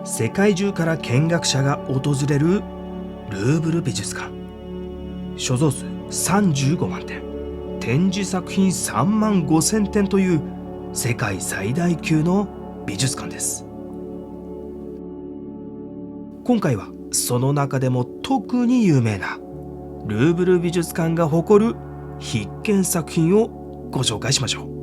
世界中から見学者が訪れるルーブル美術館。所蔵数35万点、展示作品3万5000点という世界最大級の美術館です。今回はその中でも特に有名なルーブル美術館が誇る必見作品をご紹介しましょう。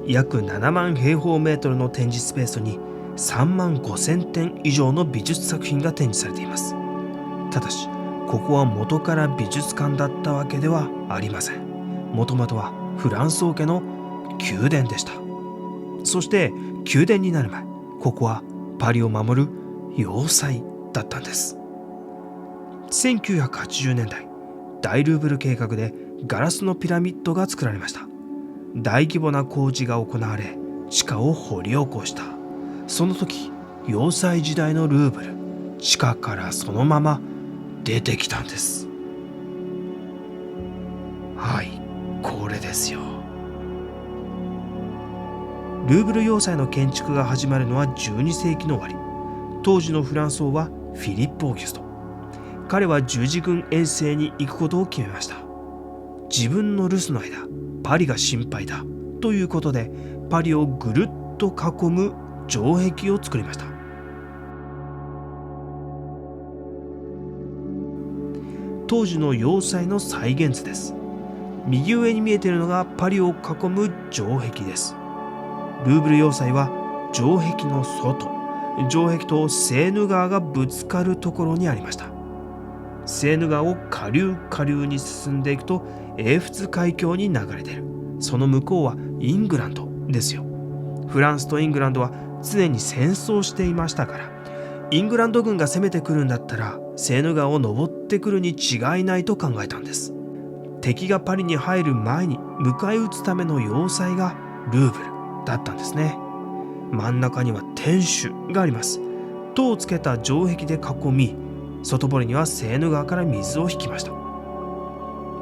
約7万平方メートルの展示スペースに3万5000点以上の美術作品が展示されています。ただしここは元から美術館だったわけではありません。もともとはフランス王家の宮殿でした。そして宮殿になる前、ここはパリを守る要塞だったんです。1980年代、大ルーブル計画でガラスのピラミッドが作られました。大規模な工事が行われ、地下を掘り起こした。その時、要塞時代のルーブル、地下からそのまま出てきたんです。はい、これですよ。ルーブル要塞の建築が始まるのは12世紀の終わり。当時のフランス王はフィリップ・オーギュスト。彼は十字軍遠征に行くことを決めました。自分の留守の間、パリが心配だということで、パリをぐるっと囲む城壁を作りました。当時の要塞の再現図です。右上に見えているのがパリを囲む城壁です。ルーブル要塞は城壁の外、城壁とセーヌ川がぶつかるところにありました。セーヌ川を下流に進んでいくと英仏海峡に流れ出る。その向こうはイングランドですよ。フランスとイングランドは常に戦争していましたから、イングランド軍が攻めてくるんだったらセーヌ川を登ってくるに違いないと考えたんです。敵がパリに入る前に迎え撃つための要塞がルーブルだったんですね。真ん中には天守があります。塔をつけた城壁で囲み、外堀にはセーヌ川から水を引きました。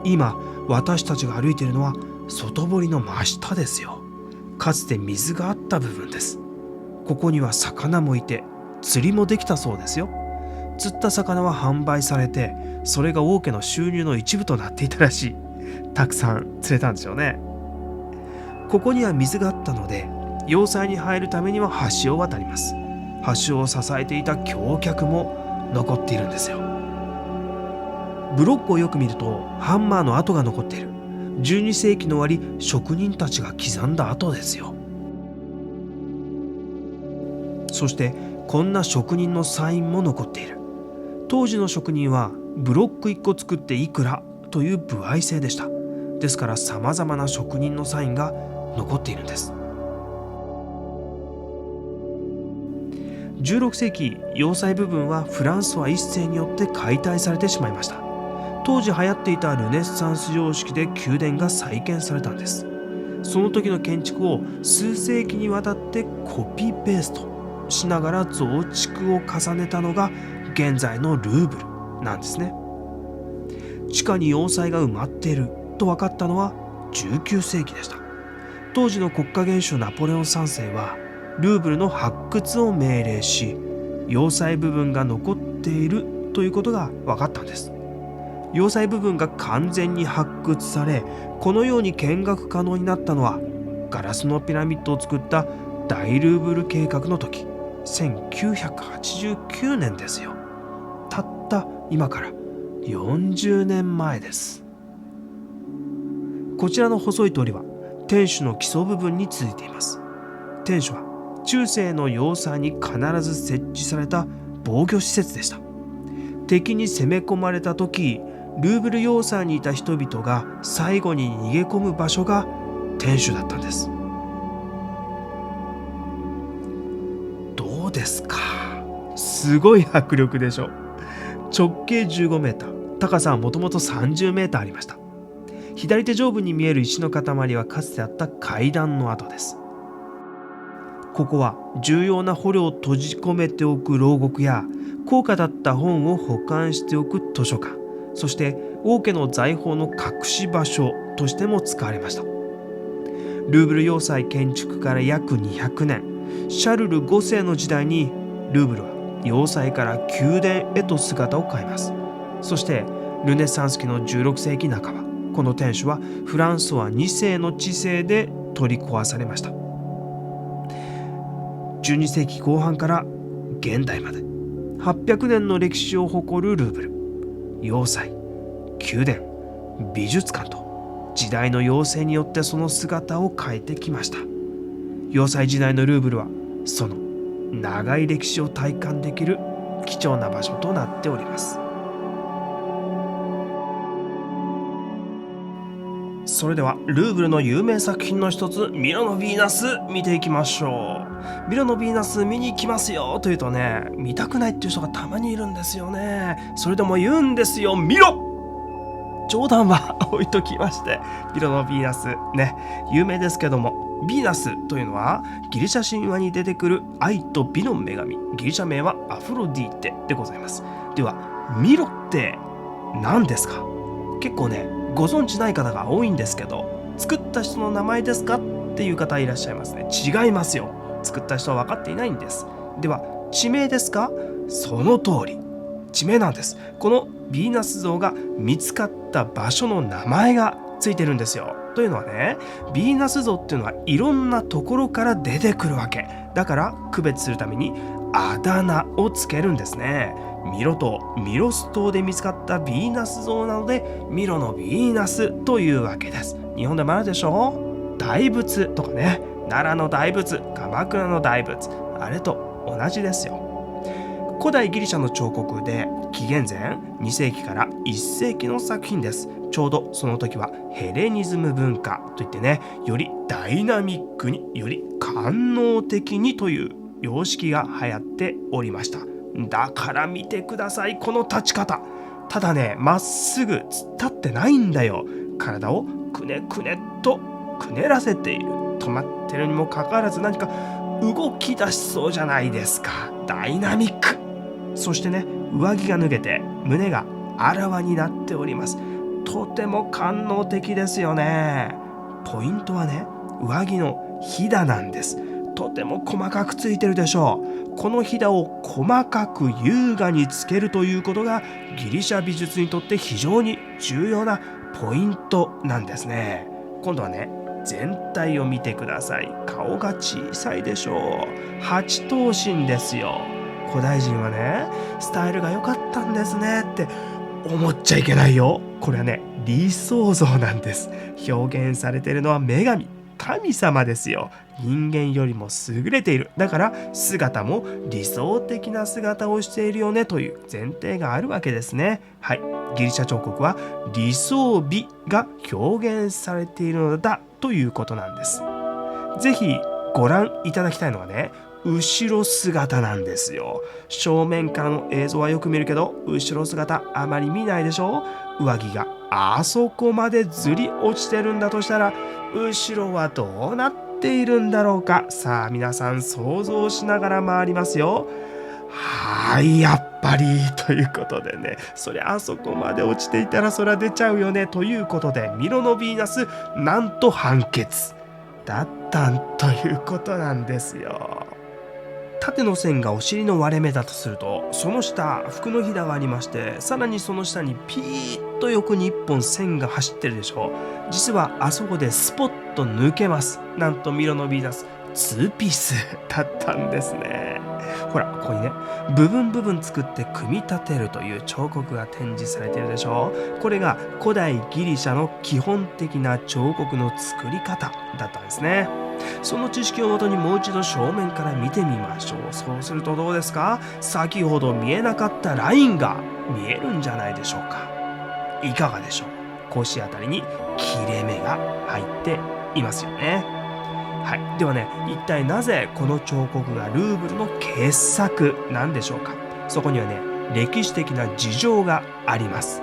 今私たちが歩いているのは外堀の真下ですよ。かつて水があった部分です。ここには魚もいて釣りもできたそうですよ。釣った魚は販売されて、それが王家の収入の一部となっていたらしい。たくさん釣れたんでしょうね。ここには水があったので、要塞に入るためには橋を渡ります。橋を支えていた橋脚も残っているんですよ。ブロックをよく見るとハンマーの跡が残っている。12世紀の終わり、職人たちが刻んだ跡ですよ。そしてこんな職人のサインも残っている。当時の職人はブロック1個作っていくらという歩合制でした。ですからさまざまな職人のサインが残っているんです。16世紀、要塞部分はフランソワ一世によって解体されてしまいました。当時流行っていたルネッサンス様式で宮殿が再建されたんです。その時の建築を数世紀にわたってコピーペーストしながら増築を重ねたのが現在のルーブルなんですね。地下に要塞が埋まっていると分かったのは19世紀でした。当時の国家元首ナポレオン3世はルーブルの発掘を命令し、要塞部分が残っているということが分かったんです。要塞部分が完全に発掘され、このように見学可能になったのはガラスのピラミッドを作った大ルーブル計画の時、1989年ですよ。たった今から40年前です。こちらの細い通りは天守の基礎部分に続いています。天守は中世の要塞に必ず設置された防御施設でした。敵に攻め込まれた時、ルーブル要塞にいた人々が最後に逃げ込む場所が天守だったんです。どうですか？すごい迫力でしょ。直径15メーター、高さはもともと30メーターありました。左手上部に見える石の塊はかつてあった階段の跡です。ここは重要な捕虜を閉じ込めておく牢獄や高価だった本を保管しておく図書館、そして王家の財宝の隠し場所としても使われました。ルーブル要塞建築から約200年、シャルル5世の時代にルーブルは要塞から宮殿へと姿を変えます。そしてルネサンス期の16世紀半ば、この天守はフランソワ2世の治世で取り壊されました。12世紀後半から現代まで800年の歴史を誇るルーブル。要塞、宮殿、美術館と時代の要請によってその姿を変えてきました。要塞時代のルーブルはその長い歴史を体感できる貴重な場所となっております。それではルーブルの有名作品の一つ、ミロのヴィーナス見ていきましょう。ミロのヴィーナス見に行きますよというとね、見たくないっていう人がたまにいるんですよね。それでも言うんですよ、見ろ。冗談は置いときまして、ミロのヴィーナスね、有名ですけども、ヴィーナスというのはギリシャ神話に出てくる愛と美の女神、ギリシャ名はアフロディーテでございます。ではミロって何ですか？結構ね、ご存知ない方が多いんですけど、作った人の名前ですかっていう方いらっしゃいますね。違いますよ。作った人は分かっていないんです。では地名ですか？その通り、地名なんです。このヴィーナス像が見つかった場所の名前がついてるんですよ。というのはね、ヴィーナス像っていうのはいろんなところから出てくるわけだから、区別するためにあだ名をつけるんですね。ミロ島、ミロス島で見つかったヴィーナス像なのでミロのヴィーナスというわけです。日本でもあるでしょ、大仏とかね、奈良の大仏、鎌倉の大仏、あれと同じですよ。古代ギリシャの彫刻で紀元前2世紀から1世紀の作品です。ちょうどその時はヘレニズム文化といってね、よりダイナミックに、より官能的にという様式が流行っておりました。だから見てください、この立ち方。ただね、まっすぐ突っ立ってないんだよ。体をくねくねとくねらせている。止まってるにもかかわらず何か動き出しそうじゃないですか。ダイナミック。そしてね、上着が脱げて胸があらわになっております。とても官能的ですよね。ポイントはね、上着のひだなんです。とても細かくついてるでしょう。このひだを細かく優雅につけるということがギリシャ美術にとって非常に重要なポイントなんですね。今度はね、全体を見てください。顔が小さいでしょう。八頭身ですよ。古代人はね、スタイルが良かったんですねって思っちゃいけないよ。これはね、理想像なんです。表現されているのは女神、神様ですよ。人間よりも優れている。だから姿も理想的な姿をしているよねという前提があるわけですね。はい、ギリシャ彫刻は理想美が表現されているのだということなんです。ぜひご覧いただきたいのはね、後ろ姿なんですよ。正面からの映像はよく見るけど、後ろ姿あまり見ないでしょ。上着があそこまでずり落ちてるんだとしたら、後ろはどうなっているんだろうか。さあ皆さん想像しながら回りますよ。はい、やっぱりということでね、そりゃあそこまで落ちていたらそりゃ出ちゃうよねということで、ミロのヴィーナスなんと判決だったということなんですよ。縦の線がお尻の割れ目だとすると、その下服のひだがありまして、さらにその下にピーッと横に1本線が走ってるでしょう。実はあそこでスポッと抜けます。なんとミロのヴィーナス2ピースだったんですね。ほら、ここにね、部分部分作って組み立てるという彫刻が展示されているでしょう。これが古代ギリシャの基本的な彫刻の作り方だったんですね。その知識をもとにもう一度正面から見てみましょう。そうするとどうですか？先ほど見えなかったラインが見えるんじゃないでしょうか。いかがでしょう？腰あたりに切れ目が入っていますよね。はい、ではね、一体なぜこの彫刻がルーブルの傑作なんでしょうか。そこにはね、歴史的な事情があります。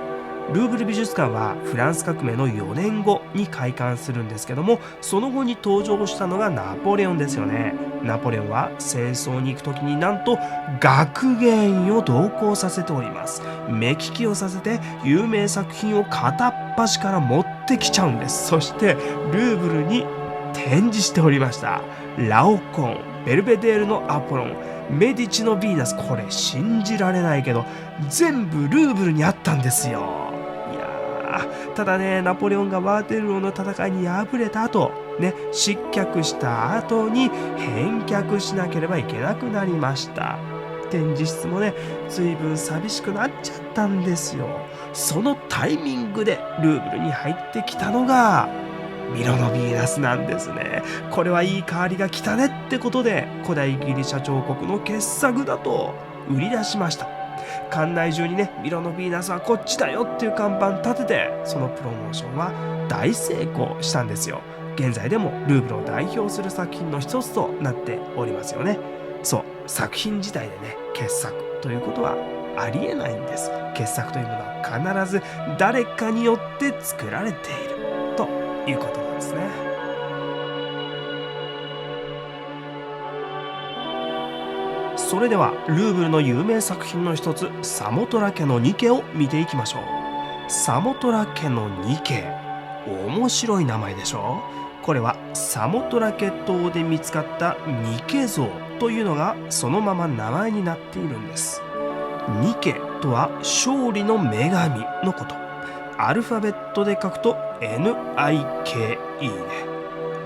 ルーブル美術館はフランス革命の4年後に開館するんですけども、その後に登場したのがナポレオンですよね。ナポレオンは戦争に行く時になんと学芸員を同行させております。目利きをさせて有名作品を片っ端から持ってきちゃうんです。そしてルーブルに展示しておりました。ラオコン、ベルベデールのアポロン、メディチのヴィーナス、これ信じられないけど全部ルーブルにあったんですよ。いやー、ただね、ナポレオンがワーテルローの戦いに敗れた後ね、失脚した後に返却しなければいけなくなりました。展示室もね、随分寂しくなっちゃったんですよ。そのタイミングでルーブルに入ってきたのがミロのヴィーナスなんですね。これはいい代わりが来たねってことで、古代ギリシャ彫刻の傑作だと売り出しました。館内中にね、ミロのヴィーナスはこっちだよっていう看板立てて、そのプロモーションは大成功したんですよ。現在でもルーブルを代表する作品の一つとなっておりますよね。そう、作品自体でね、傑作ということはありえないんです。傑作というものは必ず誰かによって作られているということなんですね。それではルーブルの有名作品の一つ、サモトラ家のニケを見ていきましょう。サモトラ家のニケ、面白い名前でしょ。これはサモトラ家島で見つかったニケ像というのがそのまま名前になっているんです。ニケとは勝利の女神のこと。アルファベットで書くと NIKE ね。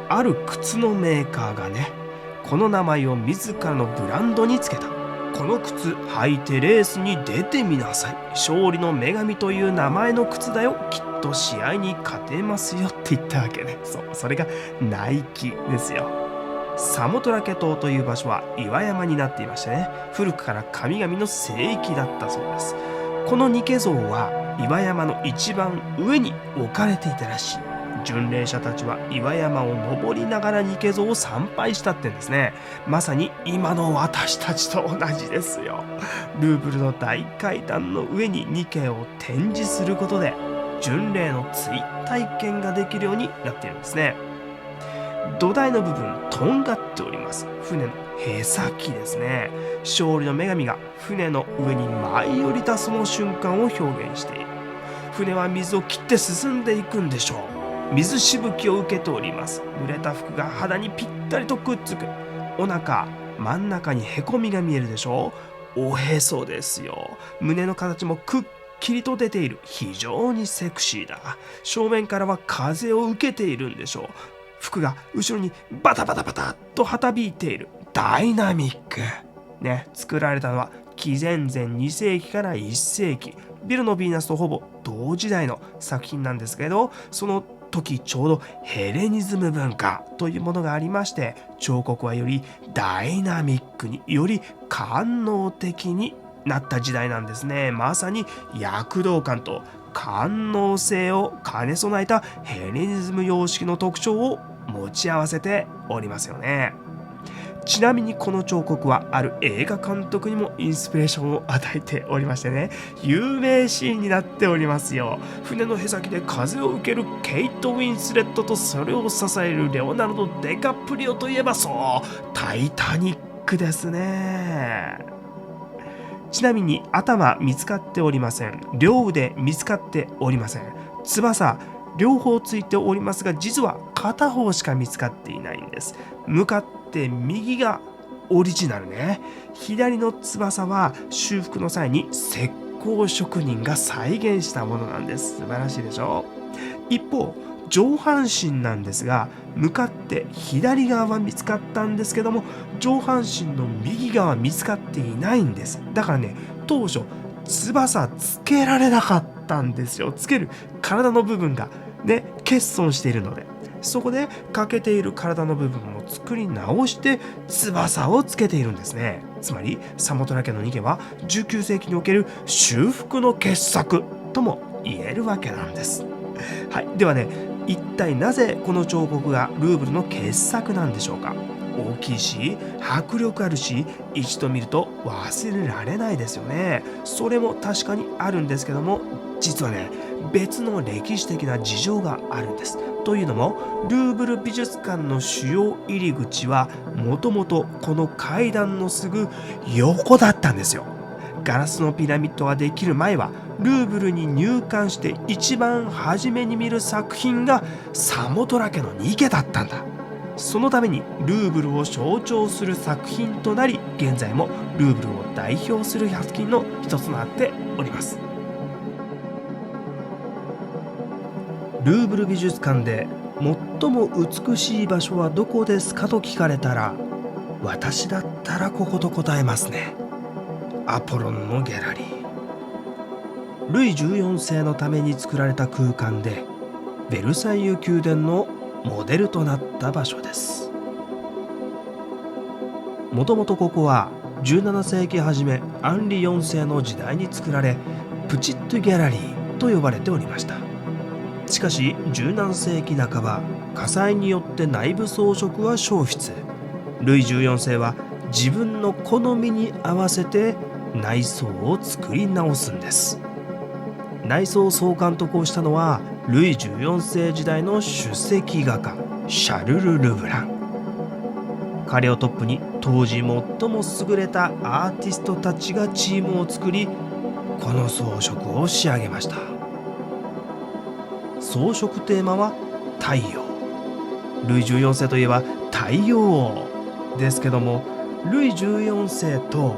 ある靴のメーカーがね、この名前を自らのブランドにつけた。この靴履いてレースに出てみなさい。勝利の女神という名前の靴だよ。きっと試合に勝てますよって言ったわけね。そう、それがナイキですよ。サモトラ家島という場所は岩山になっていましてね、古くから神々の聖域だったそうです。このニケ像は岩山の一番上に置かれていたらしい。巡礼者たちは岩山を登りながらニケ像を参拝したってんですね。まさに今の私たちと同じですよ。ルーブルの大階段の上にニケを展示することで巡礼の追体験ができるようになっているんですね。土台の部分とんがっております。船の舳先ですね。勝利の女神が船の上に舞い降りたその瞬間を表現している。船は水を切って進んでいくんでしょう。水しぶきを受けております。濡れた服が肌にぴったりとくっつく。お腹真ん中にへこみが見えるでしょう。おへそですよ。胸の形もくっきりと出ている。非常にセクシーだ。正面からは風を受けているんでしょう。服が後ろにバタバタバタっとはたびいている。ダイナミックね。作られたのは紀元前2世紀から1世紀、ミロのヴィーナスとほぼ同時代の作品なんですけど、その時ちょうどヘレニズム文化というものがありまして、彫刻はよりダイナミックに、より官能的になった時代なんですね。まさに躍動感と官能性を兼ね備えたヘレニズム様式の特徴を持ち合わせておりますよね。ちなみにこの彫刻はある映画監督にもインスピレーションを与えておりましてね、有名シーンになっておりますよ。船の舳先で風を受けるケイト・ウィンスレットとそれを支えるレオナルド・デカプリオといえば、そうタイタニックですね。ちなみに頭見つかっておりません。両腕見つかっておりません。翼両方ついておりますが、実は片方しか見つかっていないんです。向かって右がオリジナルね。左の翼は修復の際に石膏職人が再現したものなんです。素晴らしいでしょ。一方上半身なんですが、向かって左側は見つかったんですけども、上半身の右側は見つかっていないんです。だからね、当初翼つけられなかったんですよ。つける体の部分がね、欠損しているので、そこで欠けている体の部分を作り直して翼をつけているんですね。つまりサモトラ家のニケは19世紀における修復の傑作とも言えるわけなんです。はい、ではね、一体なぜこの彫刻がルーブルの傑作なんでしょうか。大きいし迫力あるし、一度見ると忘れられないですよね。それも確かにあるんですけども、実はね、別の歴史的な事情があるんです。というのも、ルーブル美術館の主要入り口はもともとこの階段のすぐ横だったんですよ。ガラスのピラミッドができる前は、ルーブルに入館して一番初めに見る作品がサモトラ家のニケだったんだ。そのためにルーブルを象徴する作品となり、現在もルーブルを代表する作品の一つとなっております。ルーブル美術館で最も美しい場所はどこですかと聞かれたら、私だったらここと答えますね。アポロンのギャラリー。ルイ14世のために作られた空間で、ベルサイユ宮殿のモデルとなった場所です。もともとここは17世紀初めアンリ4世の時代に作られ、プチットギャラリーと呼ばれておりました。しかし17世紀半ば、火災によって内部装飾は消失。ルイ14世は自分の好みに合わせて内装を作り直すんです。内装総監督をしたのはルイ14世時代の首席画家シャルル・ルブラン。彼をトップに当時最も優れたアーティストたちがチームを作り、この装飾を仕上げました。装飾テーマは太陽。ルイ14世といえば太陽王ですけども、ルイ14世と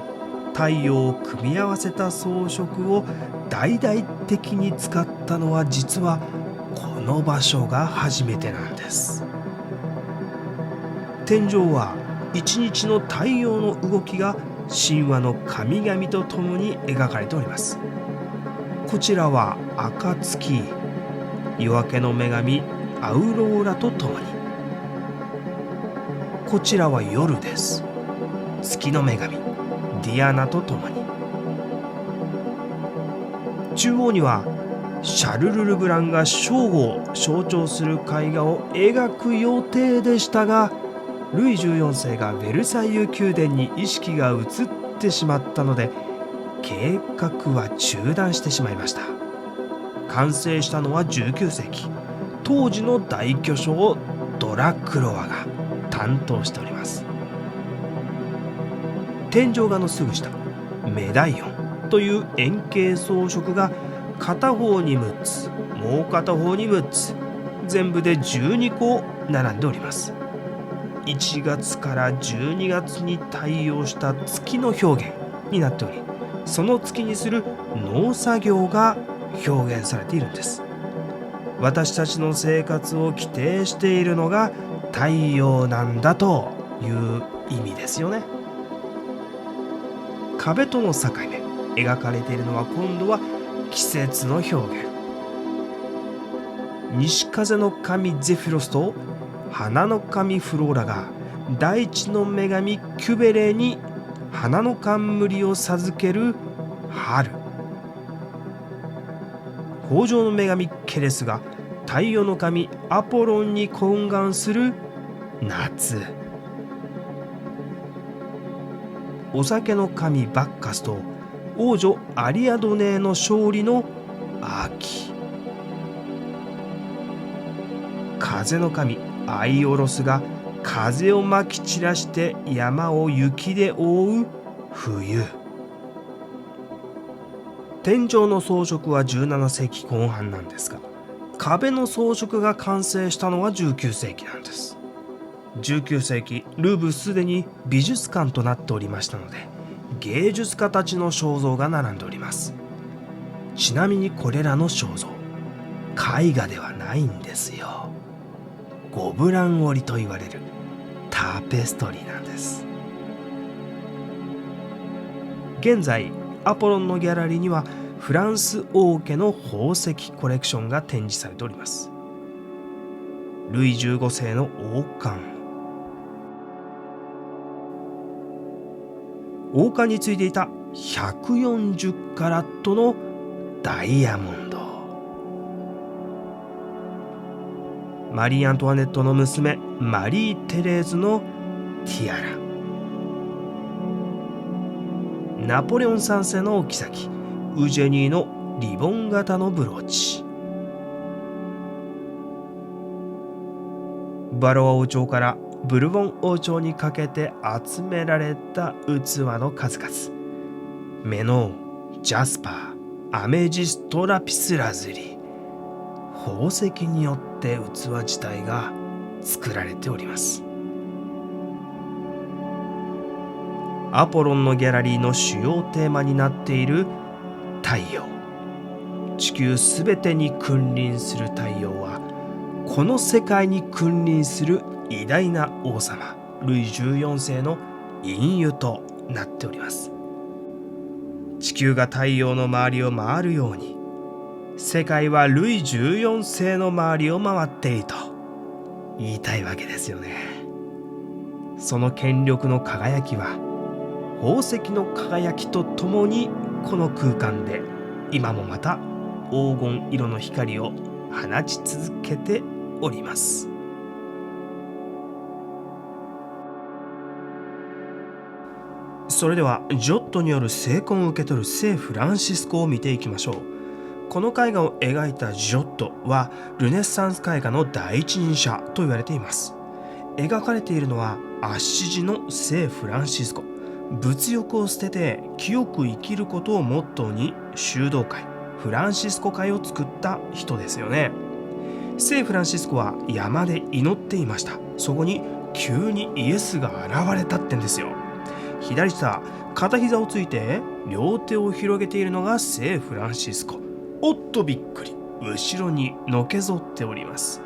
太陽を組み合わせた装飾を大々的に使ったのは、実はこの場所が初めてなんです。天井は一日の太陽の動きが神話の神々とともに描かれております。こちらは暁、夜明けの女神アウローラとともに、こちらは夜です。月の女神ディアナとともに。中央にはシャルル・ルブランが正午を象徴する絵画を描く予定でしたが、ルイ14世がベルサイユ宮殿に意識が移ってしまったので、計画は中断してしまいました。完成したのは19世紀、当時の大巨匠ドラクロワが担当しております。天井画のすぐ下、メダイオンという円形装飾が片方に6つ、もう片方に6つ、全部で12個並んでおります。1月から12月に対応した月の表現になっており、その月にする農作業が表現されているんです。私たちの生活を規定しているのが太陽なんだという意味ですよね。壁との境目、描かれているのは今度は季節の表現。西風の神ゼフィロスと花の神フローラが大地の女神キュベレーに花の冠を授ける春。豊穣の女神ケレスが太陽の神アポロンに懇願する夏。お酒の神バッカスと王女アリアドネーの勝利の秋。風の神アイオロスが風をまき散らして山を雪で覆う冬。天井の装飾は17世紀後半なんですが、壁の装飾が完成したのは19世紀なんです。19世紀、ルーブルすでに美術館となっておりましたので、芸術家たちの肖像が並んでおります。ちなみにこれらの肖像、絵画ではないんですよ。ゴブラン織りと言われるタペストリーなんです。現在アポロンのギャラリーにはフランス王家の宝石コレクションが展示されております。ルイ15世の王冠。王冠についていた140カラットのダイヤモンド。マリー・アントワネットの娘マリー・テレーズのティアラ。ナポレオン3世のお妃ウジェニーのリボン型のブローチ。バロア王朝からブルボン王朝にかけて集められた器の数々。メノー、ジャスパー、アメジスト、ラピスラズリ。宝石によって器自体が作られております。アポロンのギャラリーの主要テーマになっている太陽。地球すべてに君臨する太陽は、この世界に君臨する偉大な王様ルイ14世の隠喩となっております。地球が太陽の周りを回るように、世界はルイ14世の周りを回っていると言いたいわけですよね。その権力の輝きは宝石の輝きとともにこの空間で今もまた黄金色の光を放ち続けております。それではジョットによる聖婚を受け取る聖フランシスコを見ていきましょう。この絵画を描いたジョットはルネッサンス絵画の第一人者と言われています。描かれているのはアッシジの聖フランシスコ。物欲を捨てて清く生きることをモットーに修道会フランシスコ会を作った人ですよね。聖フランシスコは山で祈っていました。そこに急にイエスが現れたってんですよ。左下、片膝をついて両手を広げているのが聖フランシスコ。おっとびっくり、後ろにのけぞっております。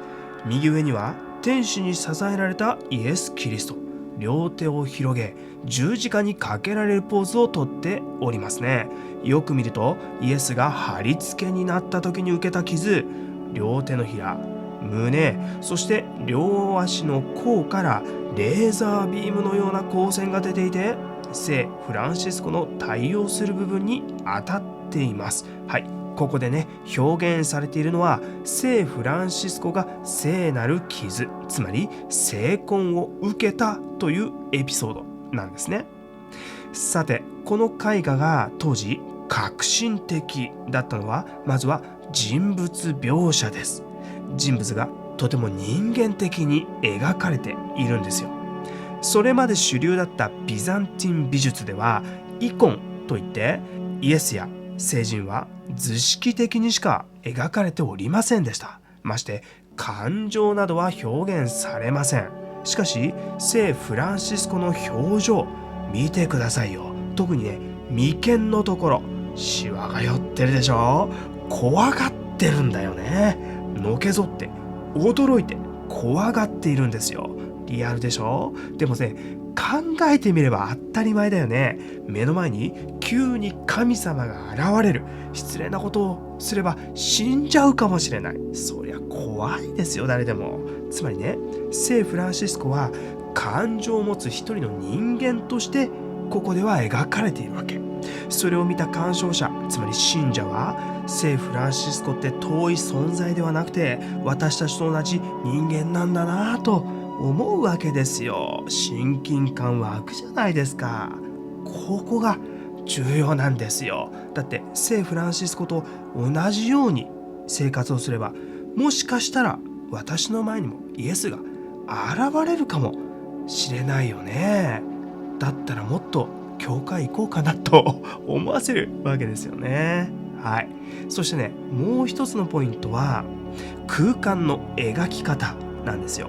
右上には天使に支えられたイエス・キリスト。両手を広げ十字架にかけられるポーズをとっておりますね。よく見るとイエスが貼り付けになった時に受けた傷、両手のひら、胸、そして両足の甲からレーザービームのような光線が出ていて、聖フランシスコの対応する部分に当たっています。はい、ここでね、表現されているのは聖フランシスコが聖なる傷、つまり聖婚を受けたというエピソードなんですね。さて、この絵画が当時革新的だったのは、まずは人物描写です。人物がとても人間的に描かれているんですよ。それまで主流だったビザンティン美術ではイコンといってイエスや聖人は図式的にしか描かれておりませんでした。まして感情などは表現されません。しかし聖フランシスコの表情見てくださいよ。特にね、眉間のところシワが寄ってるでしょ。怖がってるんだよね。のけぞって驚いて怖がっているんですよ。リアルでしょ。でもね、考えてみれば当たり前だよね。目の前に急に神様が現れる。失礼なことをすれば死んじゃうかもしれない。そりゃ怖いですよ、誰でも。つまりね、聖フランシスコは感情を持つ一人の人間としてここでは描かれているわけ。それを見た鑑賞者、つまり信者は、聖フランシスコって遠い存在ではなくて私たちと同じ人間なんだなぁと思うわけですよ。親近感湧くじゃないですか。ここが重要なんですよ。だって聖フランシスコと同じように生活をすれば、もしかしたら私の前にもイエスが現れるかもしれないよね。だったらもっと教会行こうかなと思わせるわけですよね。はい。そしてね、もう一つのポイントは空間の描き方なんですよ。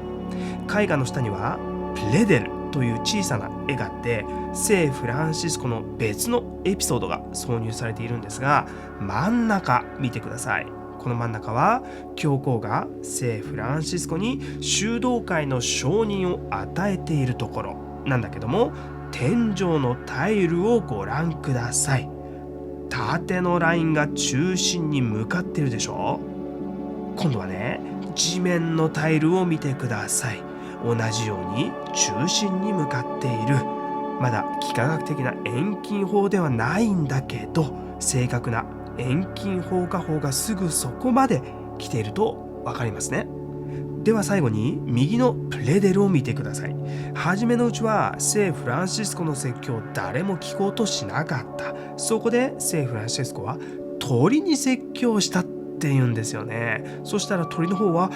絵画の下にはプレデルという小さな絵があって、聖フランシスコの別のエピソードが挿入されているんですが、真ん中見てください。この真ん中は教皇が聖フランシスコに修道会の承認を与えているところなんだけども、天井のタイルをご覧ください。縦のラインが中心に向かってるでしょ。今度はね、地面のタイルを見てください。同じように中心に向かっている。まだ幾何学的な遠近法ではないんだけど、正確な遠近法画法がすぐそこまで来ていると分かりますね。では最後に右のプレデルを見てください。初めのうちは聖フランシスコの説教を誰も聞こうとしなかった。そこで聖フランシスコは鳥に説教したって言うんですよね。そしたら鳥の方は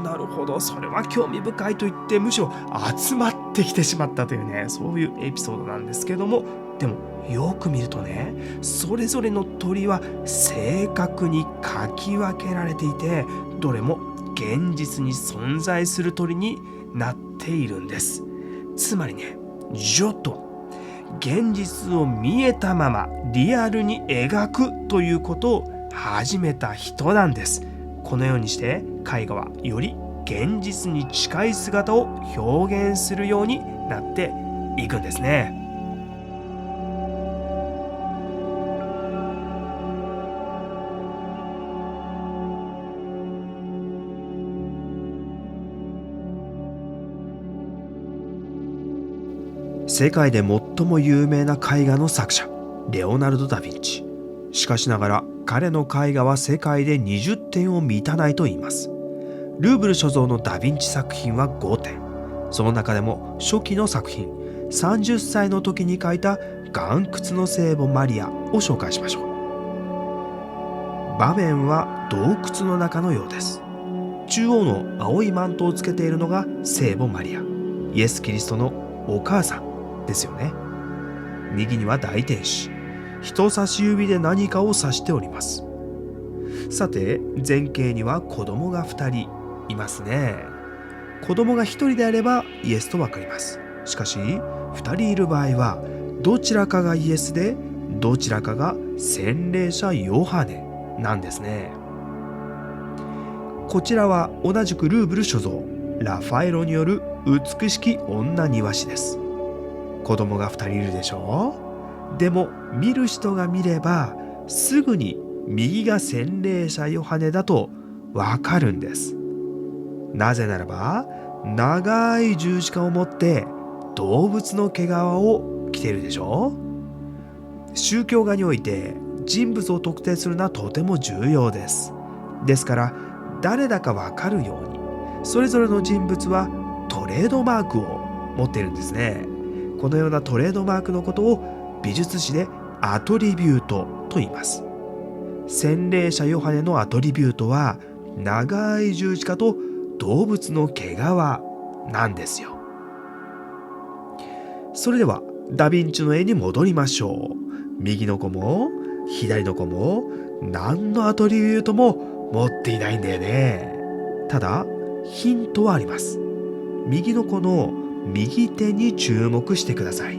なるほど、それは興味深いと言ってむしろ集まってきてしまったというね、そういうエピソードなんですけども、でもよく見るとね、それぞれの鳥は正確に描き分けられていて、どれも現実に存在する鳥になっているんです。つまりね、ジョットは現実を見えたままリアルに描くということを始めた人なんです。このようにして絵画はより現実に近い姿を表現するようになっていくんですね。世界で最も有名な絵画の作者、レオナルド・ダ・ヴィンチ。しかしながら彼の絵画は世界で20点を満たないと言います。ルーブル所蔵のダ・ヴィンチ作品は5点。その中でも初期の作品、30歳の時に描いた岩窟の聖母マリアを紹介しましょう。場面は洞窟の中のようです。中央の青いマントをつけているのが聖母マリア、イエス・キリストのお母さんですよね。右には大天使、人差し指で何かを指しております。さて、前景には子供が2人いますね。子供が1人であればイエスと分かります。しかし2人いる場合はどちらかがイエスでどちらかが洗礼者ヨハネなんですね。こちらは同じくルーブル所蔵、ラファエロによる美しき女庭師です。子供が2人いるでしょう。でも見る人が見ればすぐに右が洗礼者ヨハネだとわかるんです。なぜならば長い十字架を持って動物の毛皮を着ているでしょう。宗教画において人物を特定するのはとても重要です。ですから誰だかわかるようにそれぞれの人物はトレードマークを持っているんですね。このようなトレードマークのことを美術史でアトリビュートと言います。洗礼者ヨハネのアトリビュートは長い十字架と動物の毛皮なんですよ。それではダ・ヴィンチの絵に戻りましょう。右の子も左の子も何のアトリビュートも持っていないんだよね。ただヒントはあります。右の子の右手に注目してください。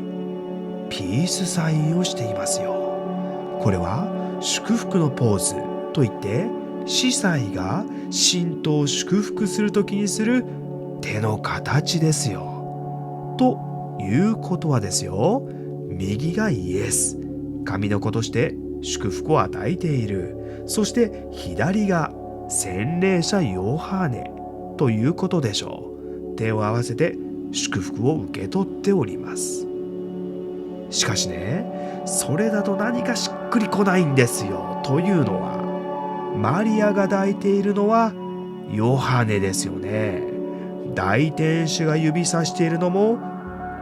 ピースサインをしていますよ。これは祝福のポーズといって司祭が信徒を祝福するときにする手の形ですよ。ということはですよ、右がイエス、神の子として祝福を与えている。そして左が洗礼者ヨハネということでしょう。手を合わせて祝福を受け取っております。しかしね、それだと何かしっくりこないんですよ。というのはマリアが抱いているのはヨハネですよね。大天使が指さしているのも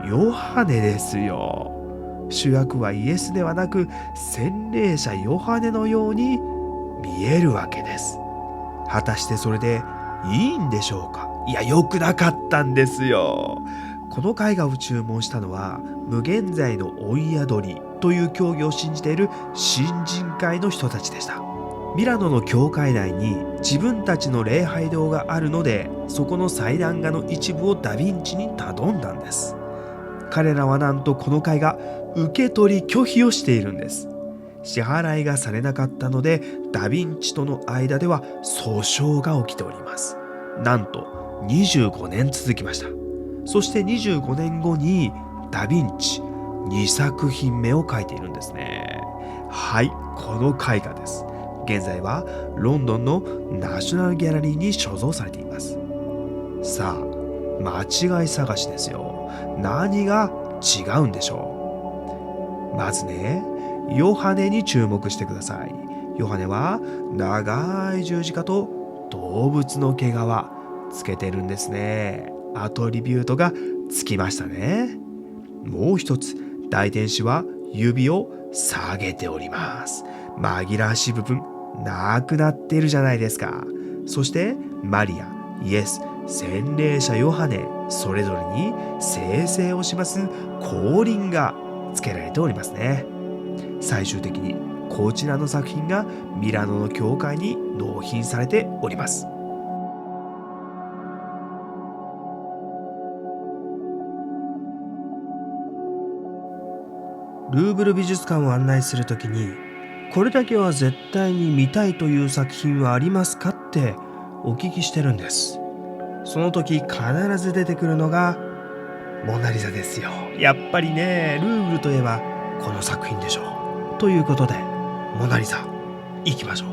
ヨハネですよ。主役はイエスではなく洗礼者ヨハネのように見えるわけです。果たしてそれでいいんでしょうか。いや、良くなかったんですよ。この絵画を注文したのは無限罪の追い宿りという教義を信じている新人会の人たちでした。ミラノの教会内に自分たちの礼拝堂があるので、そこの祭壇画の一部をダ・ヴィンチに頼んだんです。彼らはなんとこの絵画受け取り拒否をしているんです。支払いがされなかったのでダ・ヴィンチとの間では訴訟が起きております。なんと25年続きました。そして25年後にダ・ヴィンチ2作品目を描いているんですね。はい、この絵画です。現在はロンドンのナショナルギャラリーに所蔵されています。さあ、間違い探しですよ。何が違うんでしょう。まずね、ヨハネに注目してください。ヨハネは長い十字架と動物の毛皮つけてるんですね。アトリビュートがつきましたね。もう一つ、大天使は指を下げております。紛らわしい部分なくなっているじゃないですか。そしてマリア、イエス、洗礼者ヨハネ、それぞれに聖々をします降臨がつけられておりますね。最終的にこちらの作品がミラノの教会に納品されております。ルーブル美術館を案内するときに、これだけは絶対に見たいという作品はありますかってお聞きしてるんです。その時必ず出てくるのがモナリザですよ。やっぱりね、ルーブルといえばこの作品でしょう。ということでモナリザ行きましょう。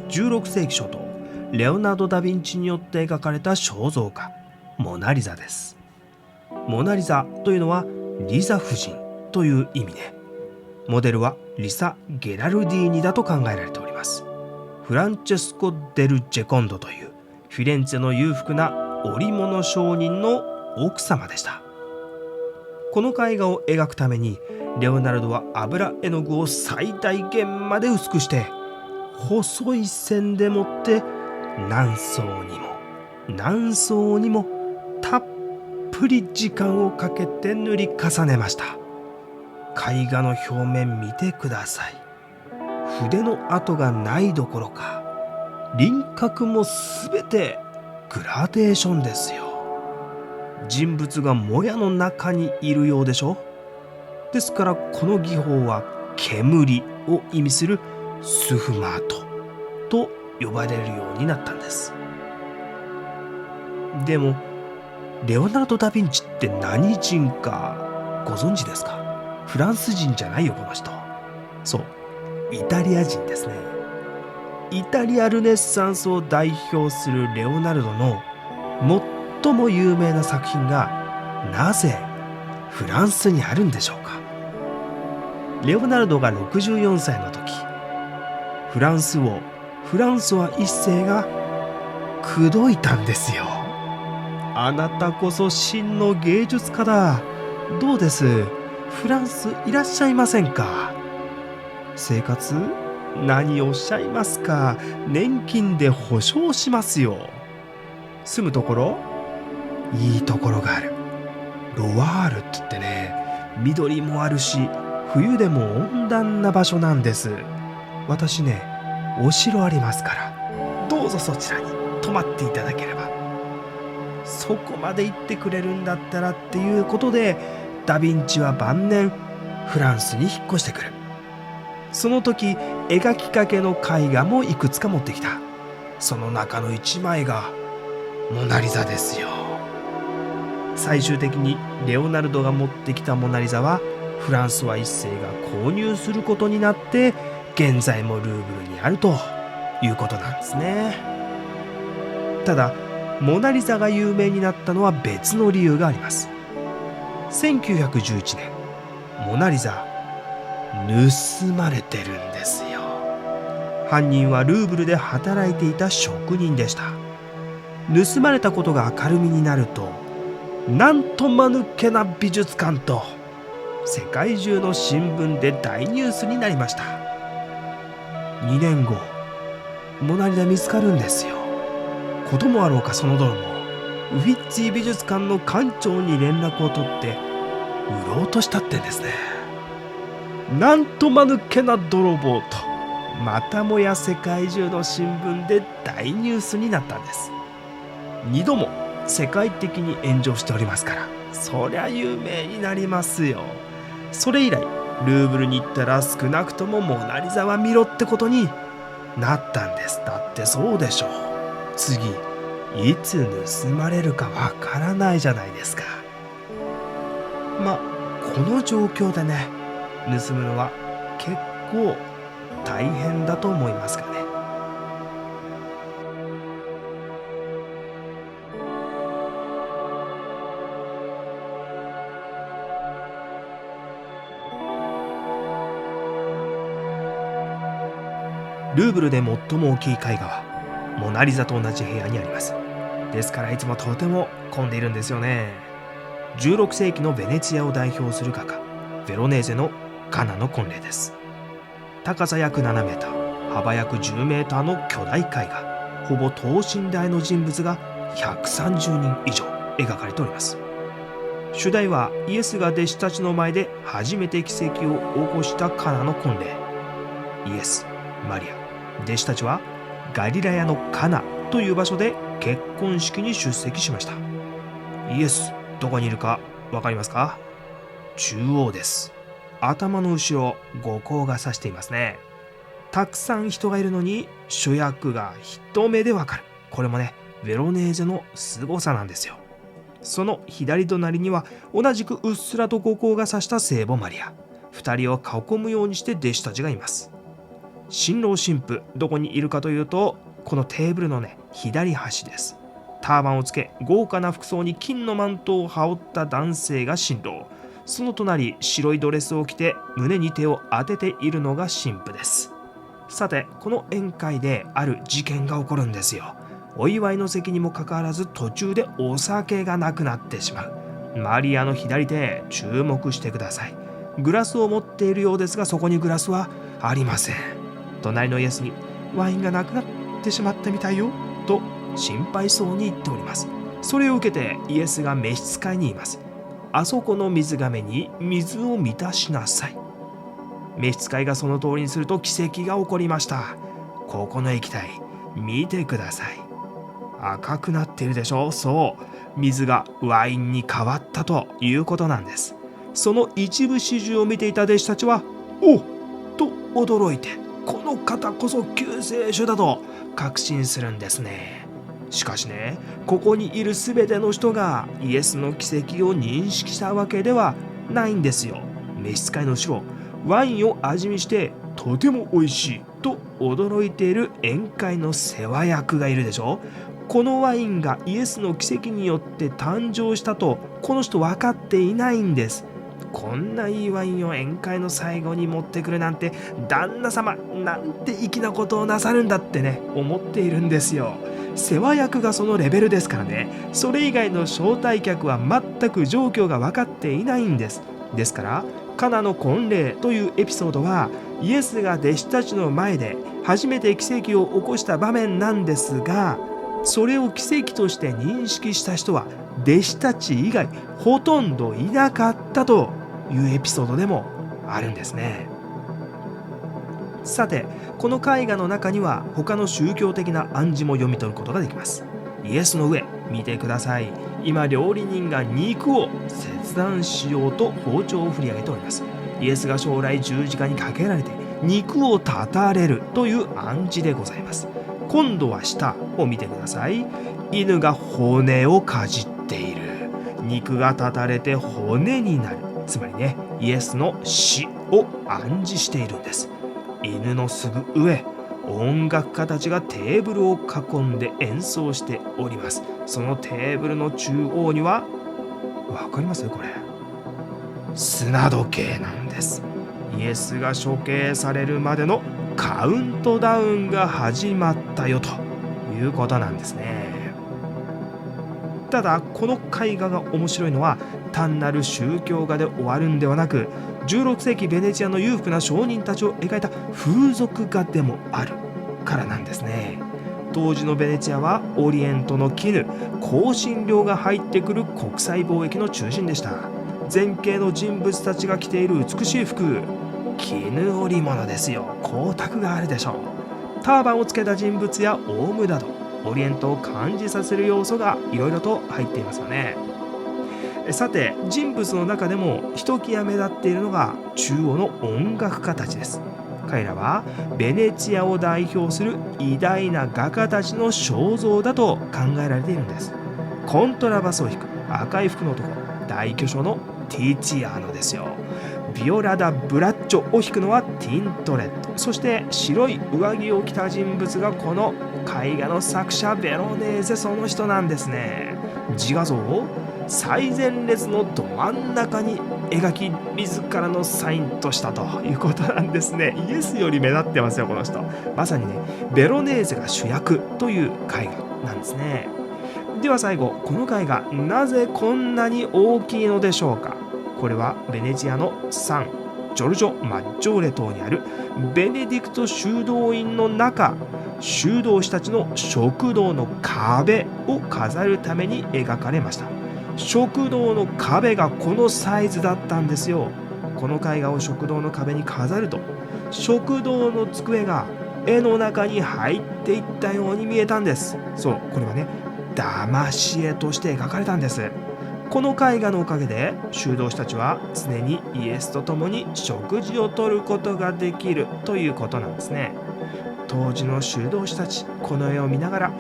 16世紀初頭、レオナルド・ダ・ヴィンチによって描かれた肖像画モナリザです。モナリザというのはリザ夫人という意味で、モデルはリサ・ゲラルディーニだと考えられております。フランチェスコ・デル・ジェコンドというフィレンツェの裕福な織物商人の奥様でした。この絵画を描くためにレオナルドは油絵の具を最大限まで薄くして細い線でもって何層にも何層にもたっぷり時間をかけて塗り重ねました。絵画の表面見てください。筆の跡がないどころか輪郭もすべてグラデーションですよ。人物がもやの中にいるようでしょ。ですからこの技法は煙を意味するスフマートと呼ばれるようになったんです。でもレオナルド・ダ・ヴィンチって何人かご存知ですか？フランス人じゃないよこの人。そう、イタリア人ですね。イタリアルネッサンスを代表するレオナルドの最も有名な作品がなぜフランスにあるんでしょうか？レオナルドが64歳の時、フランス王フランソワ一世が口説いたんですよ。あなたこそ真の芸術家だ。どうです？フランスいらっしゃいませんか？生活何をおっしゃいますか？年金で保証しますよ。住むところいいところがある。ロワールって言ってね、緑もあるし冬でも温暖な場所なんです。私ね、お城ありますからどうぞそちらに泊まっていただければ。そこまで行ってくれるんだったらっていうことでダ・ヴィンチは晩年フランスに引っ越してくる。その時描きかけの絵画もいくつか持ってきた。その中の一枚がモナリザですよ。最終的にレオナルドが持ってきたモナリザはフランソワ一世が購入することになって現在もルーブルにあるということなんですね。ただモナリザが有名になったのは別の理由があります。1911年モナリザ盗まれてるんですよ。犯人はルーブルで働いていた職人でした。盗まれたことが明るみになると、なんと間抜けな美術館と世界中の新聞で大ニュースになりました。2年後モナリザ見つかるんですよ。こともあろうかその泥棒、ウフィッツィ美術館の館長に連絡を取って売ろうとしたってんですね。なんと間抜けな泥棒とまたもや世界中の新聞で大ニュースになったんです。2度も世界的に炎上しておりますから、そりゃ有名になりますよ。それ以来ルーブルに行ったら少なくともモナリザは見ろってことになったんです。だってそうでしょう。次いつ盗まれるかわからないじゃないですか。この状況でね、盗むのは結構大変だと思いますがね。ルーブルで最も大きい絵画はモナリザと同じ部屋にあります。ですからいつもとても混んでいるんですよね。16世紀のベネチアを代表する画家ベロネーゼのカナの婚礼です。高さ約7メーター、幅約10メーターの巨大絵画、ほぼ等身大の人物が130人以上描かれております。主題はイエスが弟子たちの前で初めて奇跡を起こしたカナの婚礼。イエス、マリア、弟子たちはガリラヤのカナという場所で結婚式に出席しました。イエスどこにいるかわかりますか？中央です。頭の後ろ、五光が指していますね。たくさん人がいるのに主役が一目でわかる。これもね、ベロネーゼの凄さなんですよ。その左隣には同じくうっすらと五光が指した聖母マリア。二人を囲むようにして弟子たちがいます。新郎新婦、どこにいるかというと、このテーブルのね、左端です。ターバンをつけ、豪華な服装に金のマントを羽織った男性が新郎。その隣、白いドレスを着て胸に手を当てているのが新婦です。さて、この宴会である事件が起こるんですよ。お祝いの席にもかかわらず途中でお酒がなくなってしまう。マリアの左手、注目してください。グラスを持っているようですが、そこにグラスはありません。隣のイエスに、ワインがなくなってしまったみたいよと心配そうに言っております。それを受けてイエスが召使いに言います。あそこの水亀に水を満たしなさい。召使いがその通りにすると奇跡が起こりました。ここの液体、見てください。赤くなっているでしょう。そう、水がワインに変わったということなんです。その一部始終を見ていた弟子たちは、おっと驚いて、この方こそ救世主だと確信するんですね。しかしね、ここにいるすべての人がイエスの奇跡を認識したわけではないんですよ。召使いの後ろ、ワインを味見してとても美味しいと驚いている宴会の世話役がいるでしょ。このワインがイエスの奇跡によって誕生したとこの人分かっていないんです。こんないいワインを宴会の最後に持ってくるなんて、旦那様なんて粋なことをなさるんだってね、思っているんですよ。世話役がそのレベルですからね。それ以外の招待客は全く状況が分かっていないんです。ですからカナの婚礼というエピソードはイエスが弟子たちの前で初めて奇跡を起こした場面なんですが、それを奇跡として認識した人は弟子たち以外ほとんどいなかったというエピソードでもあるんですね。さて、この絵画の中には他の宗教的な暗示も読み取ることができます。イエスの上、見てください。今料理人が肉を切断しようと包丁を振り上げております。イエスが将来十字架にかけられて肉を断たれるという暗示でございます。今度は下を見てください。犬が骨をかじっている。肉が断たれて骨になる。つまりね、イエスの死を暗示しているんです。犬のすぐ上、音楽家たちがテーブルを囲んで演奏しております。そのテーブルの中央には、わかりますこれ、砂時計なんです。イエスが処刑されるまでのカウントダウンが始まったよということなんですね。ただこの絵画が面白いのは単なる宗教画で終わるんではなく、16世紀ベネチアの裕福な商人たちを描いた風俗画でもあるからなんですね。当時のベネチアはオリエントの絹、香辛料が入ってくる国際貿易の中心でした。前景の人物たちが着ている美しい服、絹織物ですよ。光沢があるでしょう。ターバンをつけた人物やオウムなどオリエントを感じさせる要素がいろいろと入っていますよね。さて、人物の中でもひときわ目立っているのが中央の音楽家たちです。彼らはベネチアを代表する偉大な画家たちの肖像だと考えられているんです。コントラバスを弾く赤い服の男、大巨匠のティチアーノですよ。ビオラ・ダ・ブラッチョを弾くのはティントレット。そして白い上着を着た人物がこの絵画の作者ベロネーゼ、その人なんですね。自画像を最前列のど真ん中に描き自らのサインとしたということなんですね。イエスより目立ってますよこの人。まさにね、ベロネーゼが主役という絵画なんですね。では最後、この絵画なぜこんなに大きいのでしょうか。これはベネチアのサン・ジョルジョ・マッジョーレ島にあるベネディクト修道院の中、修道士たちの食堂の壁を飾るために描かれました。食堂の壁がこのサイズだったんですよ。この絵画を食堂の壁に飾ると、食堂の机が絵の中に入っていったように見えたんです。そう、これはね、騙し絵として描かれたんです。この絵画のおかげで修道士たちは常にイエスと共に食事をとることができるということなんですね。当時の修道士たち、この絵を見ながら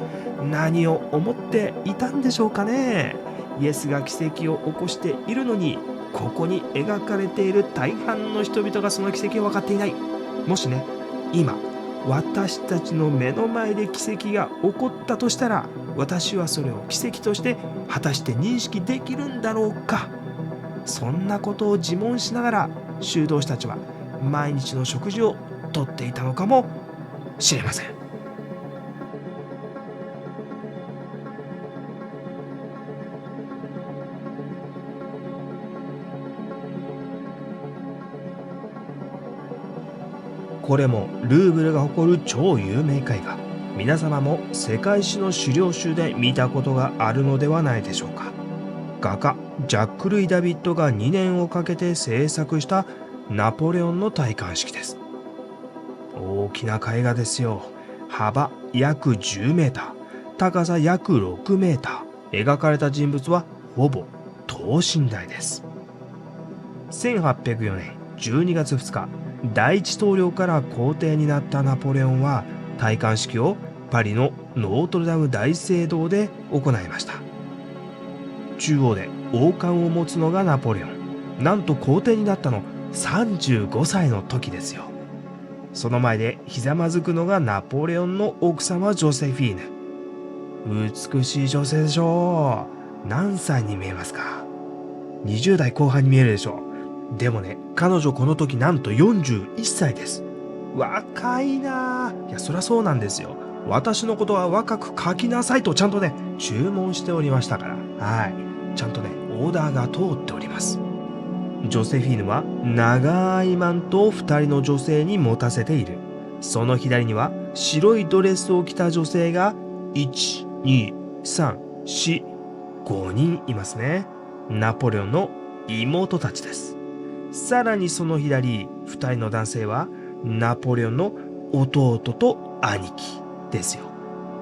何を思っていたんでしょうかね。イエスが奇跡を起こしているのに、ここに描かれている大半の人々がその奇跡を分かっていない。もしね、今私たちの目の前で奇跡が起こったとしたら、私はそれを奇跡として果たして認識できるんだろうか。そんなことを自問しながら修道士たちは毎日の食事をとっていたのかもしれません。これもルーブルが誇る超有名絵画。皆様も世界史の資料集で見たことがあるのではないでしょうか。画家ジャック・ルイ・ダビッドが2年をかけて制作したナポレオンの戴冠式です。大きな絵画ですよ。幅約10メーター、高さ約6メーター、描かれた人物はほぼ等身大です。1804年12月2日、第一棟梁から皇帝になったナポレオンは戴冠式をパリのノートルダム大聖堂で行いました。中央で王冠を持つのがナポレオン。なんと皇帝になったの35歳の時ですよ。その前でひざまずくのがナポレオンの奥様ジョセフィーヌ。美しい女性でしょう。何歳に見えますか？20代後半に見えるでしょう。でもね、彼女この時なんと41歳です。若いなぁ。いや、そりゃそうなんですよ。私のことは若く描きなさいとちゃんとね、注文しておりましたから。はい。ちゃんとね、オーダーが通っております。ジョセフィーヌは長いマントを2人の女性に持たせている。その左には白いドレスを着た女性が1、2、3、4、5人いますね。ナポレオンの妹たちです。さらにその左、2人の男性はナポレオンの弟と兄貴ですよ。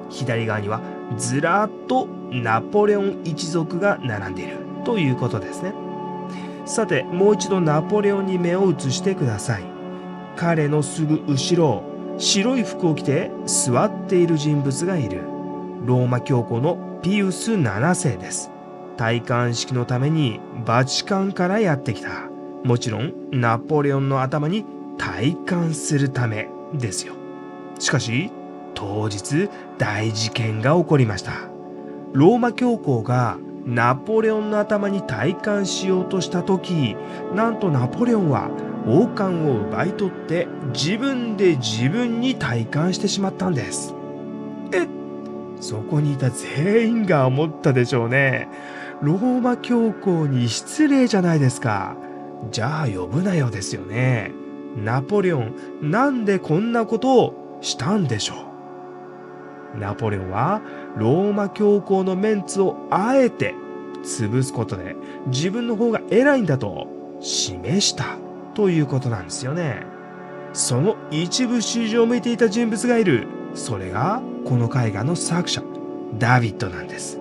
左側にはずらっとナポレオン一族が並んでいるということですね。さて、もう一度ナポレオンに目を移してください。彼のすぐ後ろ、白い服を着て座っている人物がいる。ローマ教皇のピウス7世です。戴冠式のためにバチカンからやってきた。もちろんナポレオンの頭に戴冠するためですよ。しかし当日大事件が起こりました。ローマ教皇がナポレオンの頭に戴冠しようとした時、なんとナポレオンは王冠を奪い取って自分で自分に戴冠してしまったんです。そこにいた全員が思ったでしょうね。ローマ教皇に失礼じゃないですか。じゃあ呼ぶなよですよね。ナポレオン、なんでこんなことをしたんでしょう。ナポレオンはローマ教皇のメンツをあえて潰すことで自分の方が偉いんだと示したということなんですよね。その一部始終を見ていた人物がいる。それがこの絵画の作者、ダビッドなんです。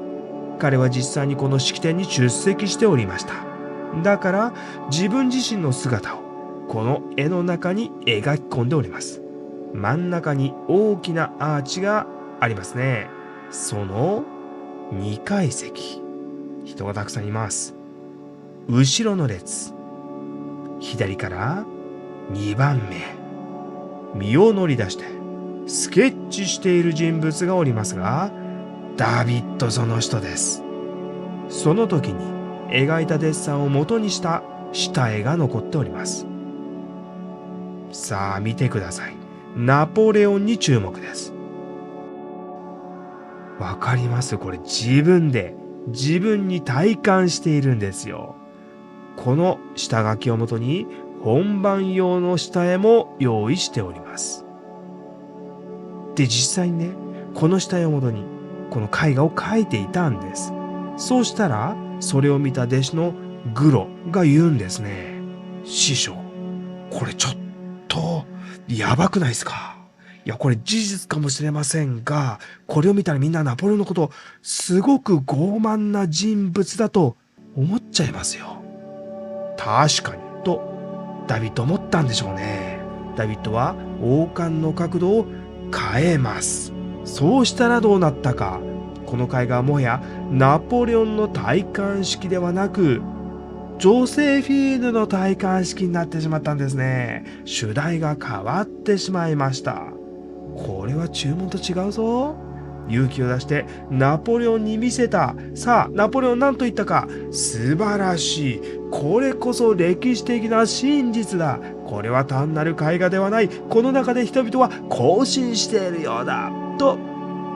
彼は実際にこの式典に出席しておりました。だから自分自身の姿をこの絵の中に描き込んでおります。真ん中に大きなアーチがありますね。その2階席、人がたくさんいます。後ろの列、左から2番目、身を乗り出してスケッチしている人物がおりますが、ダビッドその人です。その時に描いたデッサンを元にした下絵が残っております。さあ見てください。ナポレオンに注目です。わかります？これ自分で自分に体感しているんですよ。この下書きをもとに本番用の下絵も用意しております。で、実際にね、この下絵をもとにこの絵画を描いていたんです。そうしたらそれを見た弟子のグロが言うんですね。師匠、これちょっとやばくないですか？いや、これ事実かもしれませんが、これを見たらみんなナポレオンのことをすごく傲慢な人物だと思っちゃいますよ。確かにとダビッド思ったんでしょうね。ダビッドは王冠の角度を変えます。そうしたらどうなったか。この絵画はもはやナポレオンの戴冠式ではなく、ジョセフィーヌの戴冠式になってしまったんですね。主題が変わってしまいました。これは注文と違うぞ。勇気を出してナポレオンに見せた。さあ、ナポレオン何と言ったか。素晴らしい。これこそ歴史的な真実だ。これは単なる絵画ではない。この中で人々は行進しているようだ。と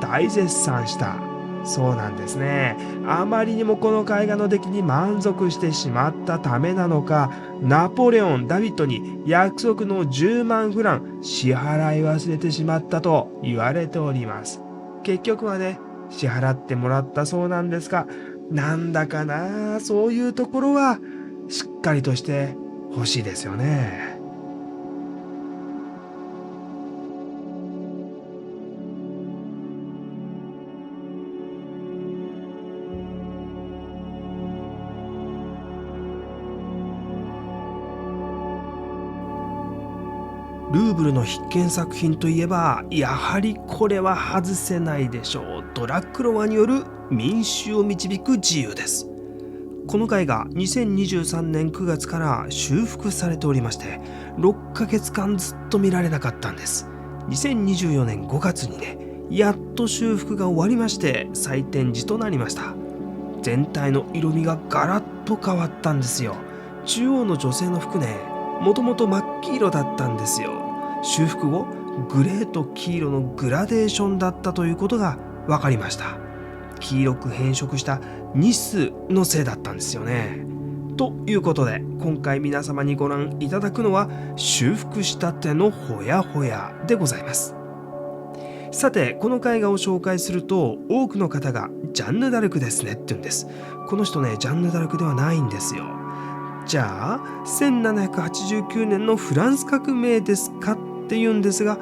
大絶賛した。そうなんですね。あまりにもこの絵画の出来に満足してしまったためなのか、ナポレオン、ダビッドに約束の10万フラン支払い忘れてしまったと言われております。結局はね、支払ってもらったそうなんですが、なんだかな、そういうところはしっかりとしてほしいですよね。ルーブルの必見作品といえば、やはりこれは外せないでしょう。ドラクロワによる民衆を導く自由です。この絵が2023年9月から修復されておりまして、6ヶ月間ずっと見られなかったんです。2024年5月にね、やっと修復が終わりまして再展示となりました。全体の色味がガラッと変わったんですよ。中央の女性の服ね、もともと真っ黄色だったんですよ。修復後、グレーと黄色のグラデーションだったということが分かりました。黄色く変色したニスのせいだったんですよね。ということで、今回皆様にご覧いただくのは修復したてのほやほやでございます。さて、この絵画を紹介すると多くの方がジャンヌ・ダルクですねって言うんです。この人ね、ジャンヌ・ダルクではないんですよ。じゃあ1789年のフランス革命ですかって言うんですが、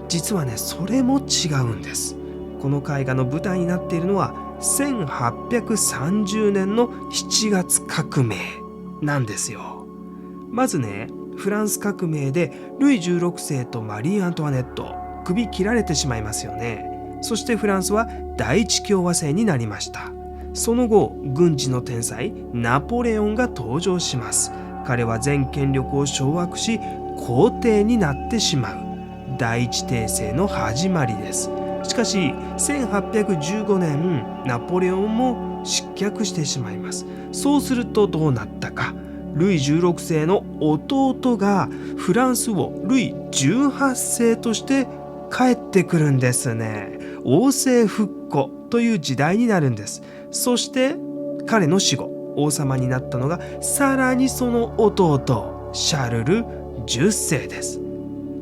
実はね、それも違うんです。この絵画の舞台になっているのは1830年の7月革命なんですよ。まずね、フランス革命でルイ16世とマリー・アントワネット、首切られてしまいますよね。そしてフランスは第一共和制になりました。その後、軍事の天才ナポレオンが登場します。彼は全権力を掌握し、皇帝になってしまう。第一帝政の始まりです。しかし1815年、ナポレオンも失脚してしまいます。そうするとどうなったか。ルイ16世の弟がフランスをルイ18世として帰ってくるんですね。王政復古という時代になるんです。そして彼の死後、王様になったのがさらにその弟シャルル10世です。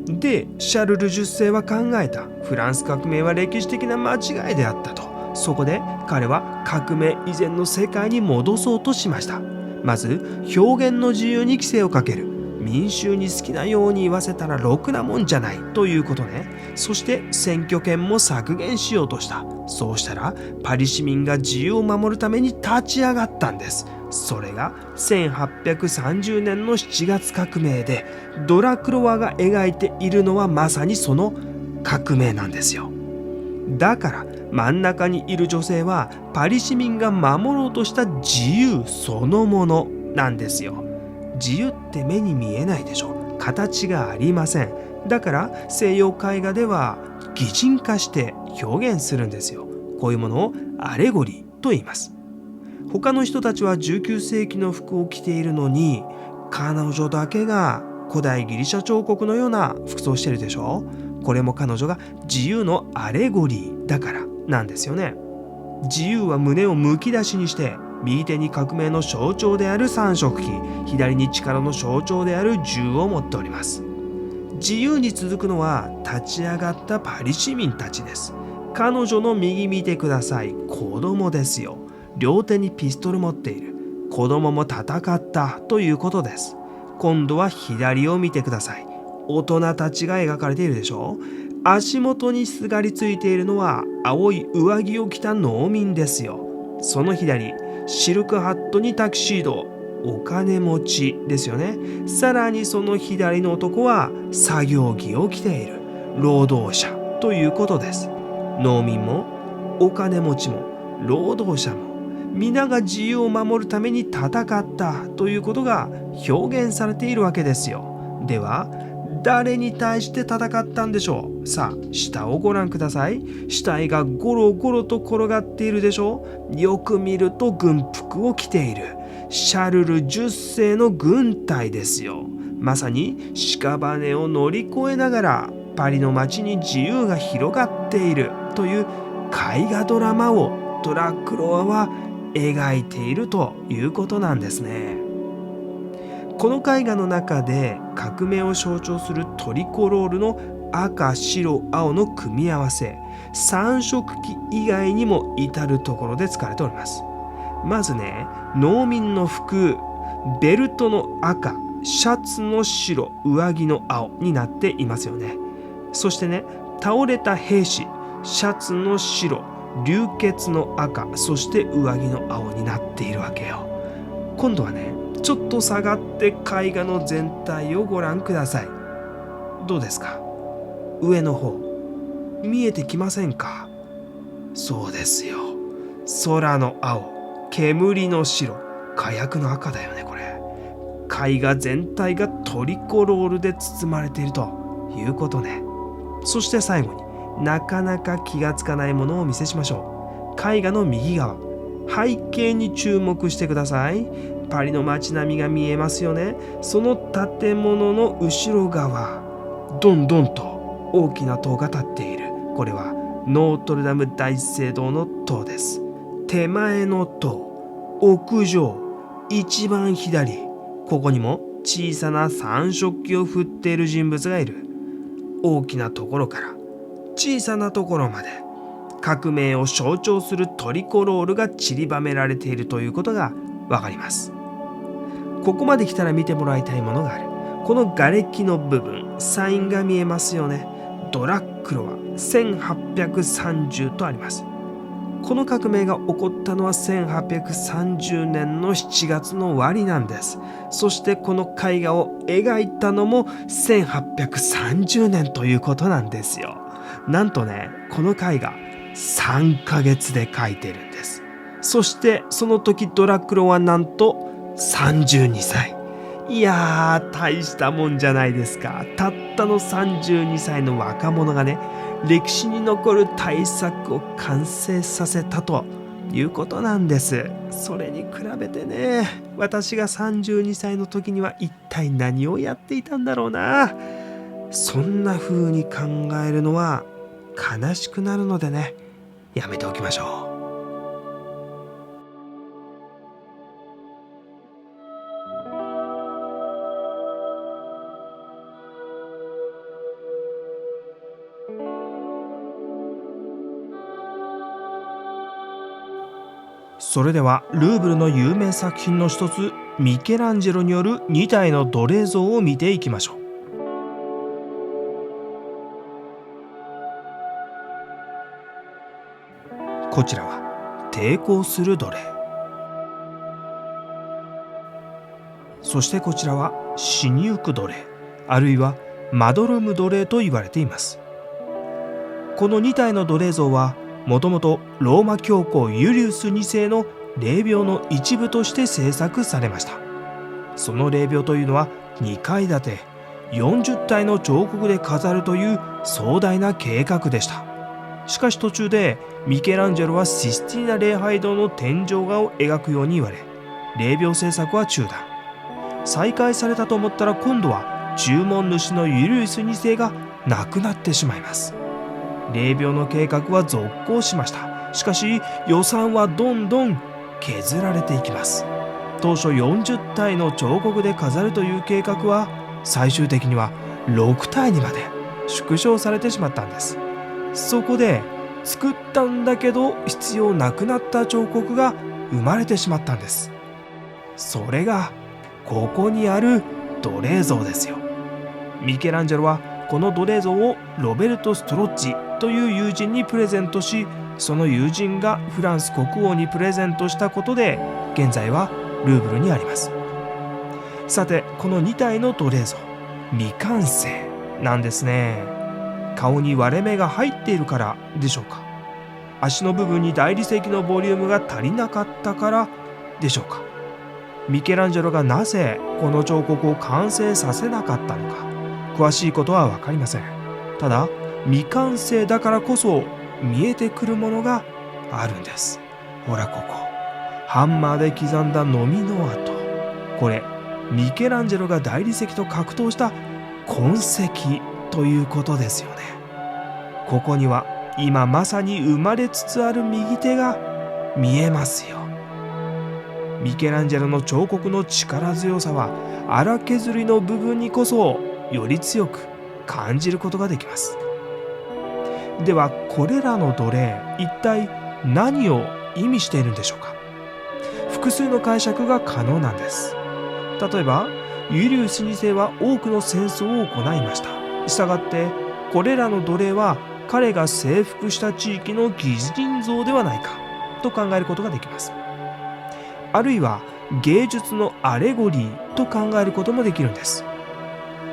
で、シャルル10世は考えた。フランス革命は歴史的な間違いであったと。そこで彼は革命以前の世界に戻そうとしました。まず表現の自由に規制をかける。民衆に好きなように言わせたらろくなもんじゃないということね。そして選挙権も削減しようとした。そうしたらパリ市民が自由を守るために立ち上がったんです。それが1830年の7月革命で、ドラクロワが描いているのはまさにその革命なんですよ。だから真ん中にいる女性はパリ市民が守ろうとした自由そのものなんですよ。自由って目に見えないでしょ。形がありません。だから西洋絵画では擬人化して表現するんですよ。こういうものをアレゴリーと言います。他の人たちは19世紀の服を着ているのに、彼女だけが古代ギリシャ彫刻のような服装をしているでしょ。これも彼女が自由のアレゴリーだからなんですよね。自由は胸をむき出しにして、右手に革命の象徴である三色旗、左に力の象徴である銃を持っております。自由に続くのは立ち上がったパリ市民たちです。彼女の右見てください。子供ですよ。両手にピストル持っている。子供も戦ったということです。今度は左を見てください。大人たちが描かれているでしょう。足元にすがりついているのは青い上着を着た農民ですよ。その左、シルクハットにタキシード、お金持ちですよね。さらにその左の男は作業着を着ている労働者ということです。農民もお金持ちも労働者も皆が自由を守るために戦ったということが表現されているわけですよ。では誰に対して戦ったんでしょう。さあ下をご覧ください。死体がゴロゴロと転がっているでしょう。よく見ると軍服を着ているシャルル10世の軍隊ですよ。まさに屍を乗り越えながらパリの街に自由が広がっているという絵画ドラマをドラクロワは描いているということなんですね。この絵画の中で革命を象徴するトリコロールの赤白青の組み合わせ、3色旗以外にも至るところで使われております。まずね、農民の服、ベルトの赤、シャツの白、上着の青になっていますよね。そしてね、倒れた兵士、シャツの白、流血の赤、そして上着の青になっているわけよ。今度はね、ちょっと下がって絵画の全体をご覧ください。どうですか？上の方見えてきませんか？そうですよ。空の青、煙の白、火薬の赤だよねこれ。絵画全体がトリコロールで包まれているということね。そして最後になかなか気がつかないものをお見せしましょう。絵画の右側、背景に注目してください。パリの街並みが見えますよね。その建物の後ろ側、どんどんと大きな塔が立っている。これはノートルダム大聖堂の塔です。手前の塔、屋上、一番左、ここにも小さな三色旗を振っている人物がいる。大きなところから小さなところまで革命を象徴するトリコロールが散りばめられているということがわかります。ここまで来たら見てもらいたいものがある。この瓦礫の部分、サインが見えますよね。ドラックロワ1830とあります。この革命が起こったのは1830年の7月の終わりなんです。そしてこの絵画を描いたのも1830年ということなんですよ。なんとね、この絵画3ヶ月で描いてるんです。そしてその時ドラクロはなんと32歳。いやー、大したもんじゃないですか。たったの32歳の若者がね、歴史に残る大作を完成させたということなんです。それに比べてね、私が32歳の時には一体何をやっていたんだろうな。そんな風に考えるのは悲しくなるのでね、やめておきましょう。それではルーブルの有名作品の一つ、ミケランジェロによる2体の奴隷像を見ていきましょう。こちらは抵抗する奴隷、そしてこちらは死にゆく奴隷、あるいはまどろむ奴隷と言われています。この2体の奴隷像はもともとローマ教皇ユリウス2世の霊廟の一部として制作されました。その霊廟というのは2階建て40体の彫刻で飾るという壮大な計画でした。しかし途中でミケランジェロはシスティーナ礼拝堂の天井画を描くように言われ、霊廟制作は中断。再開されたと思ったら今度は注文主のユリウス2世が亡くなってしまいます。霊廟の計画は続行しました。しかし予算はどんどん削られていきます。当初40体の彫刻で飾るという計画は最終的には6体にまで縮小されてしまったんです。そこで作ったんだけど必要なくなった彫刻が生まれてしまったんです。それがここにある奴隷像ですよ。ミケランジェロはこの奴隷像をロベルト・ストロッジという友人にプレゼントし、その友人がフランス国王にプレゼントしたことで現在はルーブルにあります。さて、この2体の奴隷像、未完成なんですね。顔に割れ目が入っているからでしょうか。足の部分に大理石のボリュームが足りなかったからでしょうか。ミケランジェロがなぜこの彫刻を完成させなかったのか、詳しいことは分かりません。ただ、未完成だからこそ見えてくるものがあるんです。ほら、ここハンマーで刻んだノミの跡、これミケランジェロが大理石と格闘した痕跡ということですよね。ここには今まさに生まれつつある右手が見えますよ。ミケランジェロの彫刻の力強さは荒削りの部分にこそより強く感じることができます。では、これらの奴隷、一体何を意味しているんでしょうか。複数の解釈が可能なんです。例えば、ユリウス2世は多くの戦争を行いました。したがって、これらの奴隷は彼が征服した地域の擬人像ではないかと考えることができます。あるいは芸術のアレゴリーと考えることもできるんです。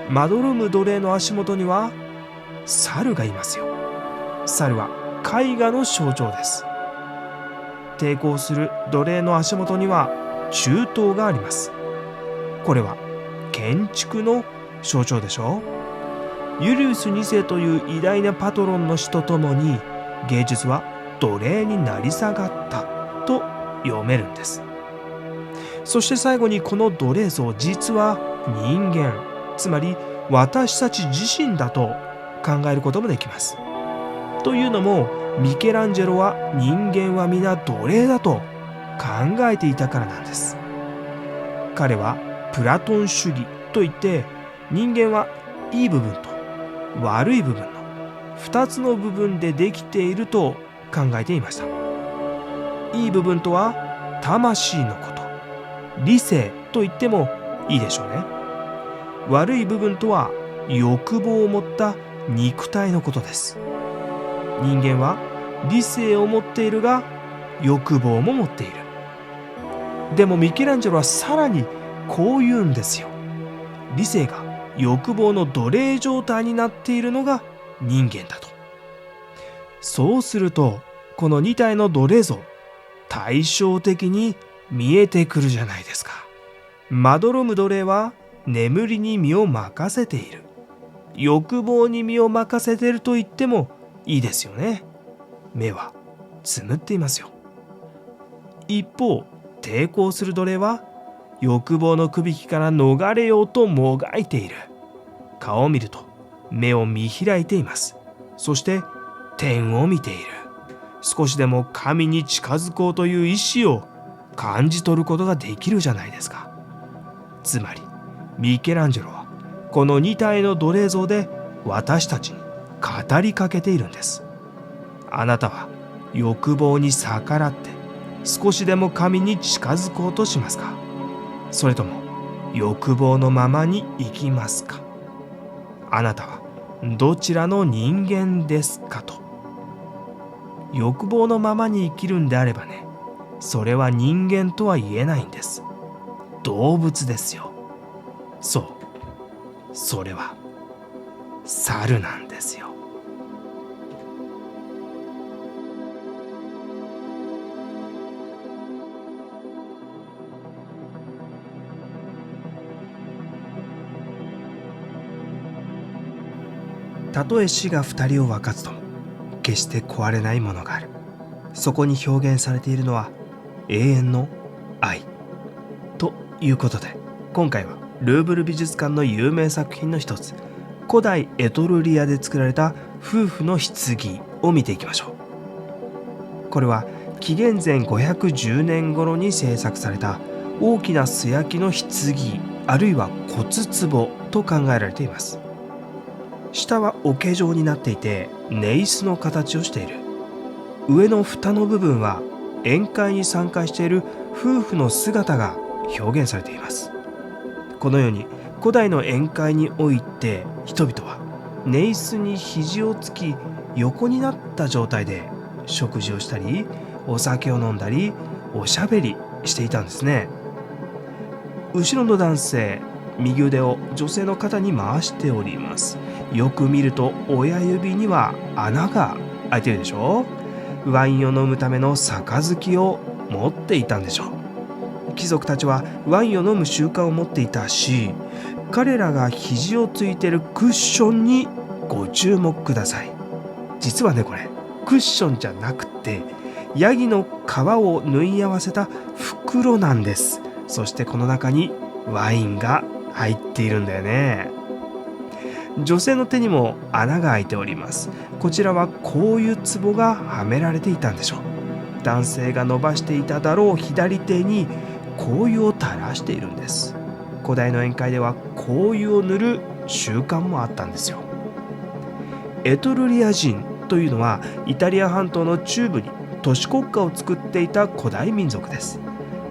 まどろむ奴隷の足元には猿がいますよ。猿は絵画の象徴です。抵抗する奴隷の足元には柱塔があります。これは建築の象徴でしょう。ユリウス2世という偉大なパトロンの死とともに、芸術は奴隷になり下がったと読めるんです。そして最後に、この奴隷像、実は人間、つまり私たち自身だと考えることもできます。というのも、ミケランジェロは人間は皆奴隷だと考えていたからなんです。彼はプラトン主義といって、人間はいい部分と悪い部分の2つの部分でできていると考えていました。いい部分とは魂のこと、理性と言ってもいいでしょうね。悪い部分とは欲望を持った肉体のことです。人間は理性を持っているが欲望も持っている。でもミケランジェロはさらにこう言うんですよ。理性が欲望の奴隷状態になっているのが人間だと。そうすると、この2体の奴隷像、対照的に見えてくるじゃないですか。まどろむ奴隷は眠りに身を任せている。欲望に身を任せていると言ってもいいですよね。目はつむっていますよ。一方、抵抗する奴隷は欲望のくびきから逃れようともがいている。顔を見ると目を見開いています。そして天を見ている。少しでも神に近づこうという意志を感じ取ることができるじゃないですか。つまりミケランジェロはこの2体の奴隷像で私たちに語りかけているんです。あなたは欲望に逆らって少しでも神に近づこうとしますか？それとも欲望のままに生きますか？あなたはどちらの人間ですかと。欲望のままに生きるんであればね、それは人間とは言えないんです。動物ですよ。そう、それは猿なんですよ。たとえ死が2人を分かつとも決して壊れないものがある。そこに表現されているのは永遠の愛ということで、今回はルーブル美術館の有名作品の一つ、古代エトルリアで作られた夫婦の棺を見ていきましょう。これは紀元前510年頃に制作された大きな素焼きの棺、あるいは骨壺と考えられています。下は桶状になっていてネイスの形をしている。上の蓋の部分は宴会に参加している夫婦の姿が表現されています。このように古代の宴会において人々は寝椅子に肘をつき横になった状態で食事をしたり、お酒を飲んだり、おしゃべりしていたんですね。後ろの男性、右腕を女性の肩に回しております。よく見ると親指には穴が開いてるでしょ。ワインを飲むための杯を持っていたんでしょう。貴族たちはワインを飲む習慣を持っていたし、彼らが肘をついてるクッションにご注目ください。実はね、これクッションじゃなくてヤギの皮を縫い合わせた袋なんです。そしてこの中にワインが入っているんだよね。女性の手にも穴が開いております。こちらは香油壺がはめられていたんでしょう。男性が伸ばしていただろう左手に香油を垂らしているんです。古代の宴会では香油を塗る習慣もあったんですよ。エトルリア人というのはイタリア半島の中部に都市国家を作っていた古代民族です。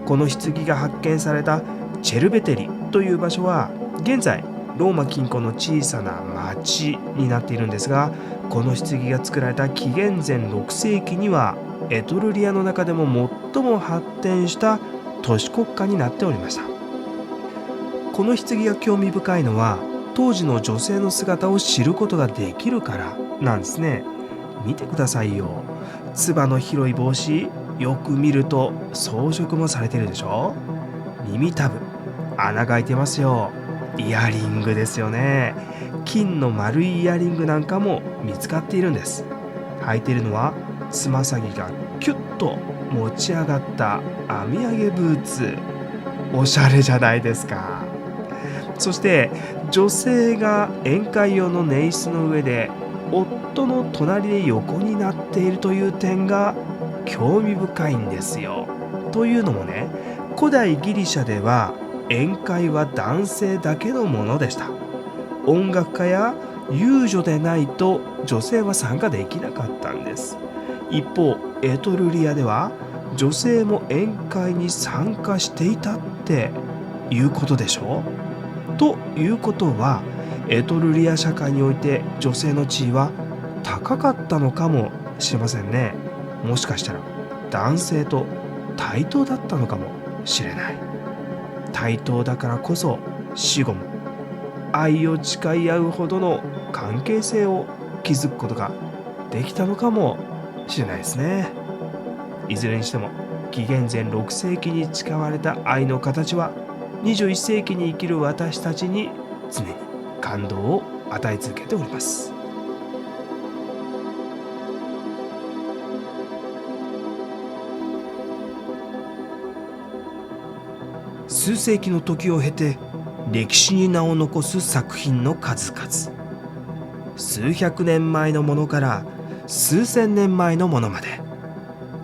この棺が発見されたチェルベテリという場所は現在ローマ近郊の小さな町になっているんですが、この棺が作られた紀元前6世紀にはエトルリアの中でも最も発展した都市国家になっておりました。この棺が興味深いのは当時の女性の姿を知ることができるからなんですね。見てくださいよ。つばの広い帽子、よく見ると装飾もされているでしょ。耳たぶ、穴が開いてますよ。イヤリングですよね。金の丸いイヤリングなんかも見つかっているんです。履いているのはつま先がキュッと持ち上がった編み上げブーツ。おしゃれじゃないですか。そして女性が宴会用の寝椅子の上で夫の隣で横になっているという点が興味深いんですよ。というのもね、古代ギリシャでは宴会は男性だけのものでした。音楽家や遊女でないと女性は参加できなかったんです。一方エトルリアでは女性も宴会に参加していたっていうことでしょ。ということはエトルリア社会において女性の地位は高かったのかもしれませんね。もしかしたら男性と対等だったのかもしれない。対等だからこそ死後も愛を誓い合うほどの関係性を築くことができたのかもしれないですね。いずれにしても紀元前6世紀に誓われた愛の形は21世紀に生きる私たちに常に感動を与え続けております。数世紀の時を経て歴史に名を残す作品の数々。数百年前のものから数千年前のものまで、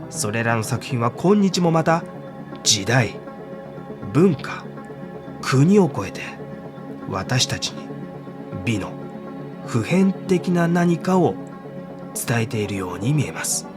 それらの作品は今日もまた時代、文化、国を超えて私たちに美の普遍的な何かを伝えているように見えます。